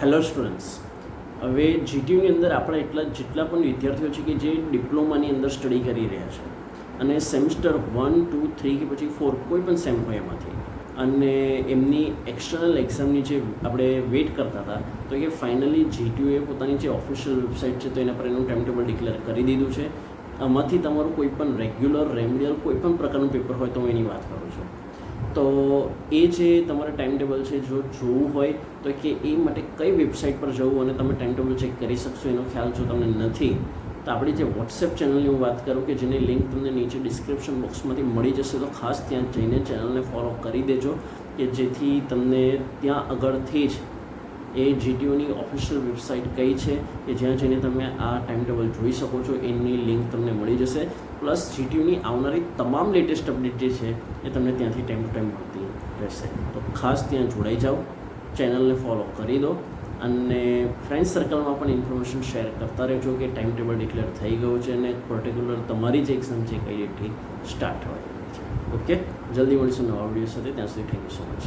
Hello students, હવે જીટીયુની અંદર આપણા જેટલા પણ વિદ્યાર્થીઓ છે કે જે ડિપ્લોમાની અંદર સ્ટડી કરી રહ્યા છે અને સેમિસ્ટર 1, 2, 3 કે પછી 4 કોઈ પણ સેમ હોય એમાંથી અને એમની એક્સટર્નલ એક્ઝામની જે આપણે વેઇટ કરતા હતા, તો કે ફાઇનલી જીટીયુએ પોતાની જે ઓફિશિયલ વેબસાઇટ છે તો એના પર એનું ટાઈમ ટેબલ ડિક્લેર કરી દીધું છે. આમાંથી તમારું કોઈ પણ રેગ્યુલર રેમિડિયલ કોઈ પણ પ્રકારનું પેપર હોય તો હું એની વાત કરું છું. તો એ જે તમારા ટાઈમ ટેબલ છે જો જોવું હોય તો કે એ માટે કઈ વેબસાઇટ પર જવું અને તમે ટાઈમ ટેબલ ચેક કરી શકશો એનો ખ્યાલ જો તમને નથી તો આપણી જે વોટ્સએપ ચેનલની હું વાત કરું કે જેની લિંક તમને નીચે ડિસ્ક્રિપ્શન બોક્સમાંથી મળી જશે, તો ખાસ ત્યાં જઈને ચેનલને ફોલો કરી દેજો કે જેથી તમને ત્યાં આગળથી જ એ જીટીયુની ઓફિશિયલ વેબસાઇટ કઈ છે કે જ્યાં જઈને તમે આ ટાઈમ ટેબલ જોઈ શકો છો એની લિંક તમને મળી જશે. પ્લસ જીટીયુની આવનારી તમામ લેટેસ્ટ અપડેટ જે છે એ તમને ત્યાંથી ટાઈમ ટુ ટાઈમ મળતી રહેશે. તો ખાસ ત્યાં જોડાઈ જાઓ, ચેનલને ફોલો કરી દો અને ફ્રેન્ડ સર્કલમાં પણ ઇન્ફોર્મેશન શેર કરતા રહેજો કે ટાઈમ ટેબલ ડિક્લેર થઈ ગયું છે અને પર્ટિક્યુલર તમારી જે એક્ઝામ છે કઈ ડેટથી સ્ટાર્ટ હોય છે. ઓકે, જલ્દી મળીશું નવા વિડીયો સાથે. ત્યાં સુધી થેન્ક યુ સો મચ.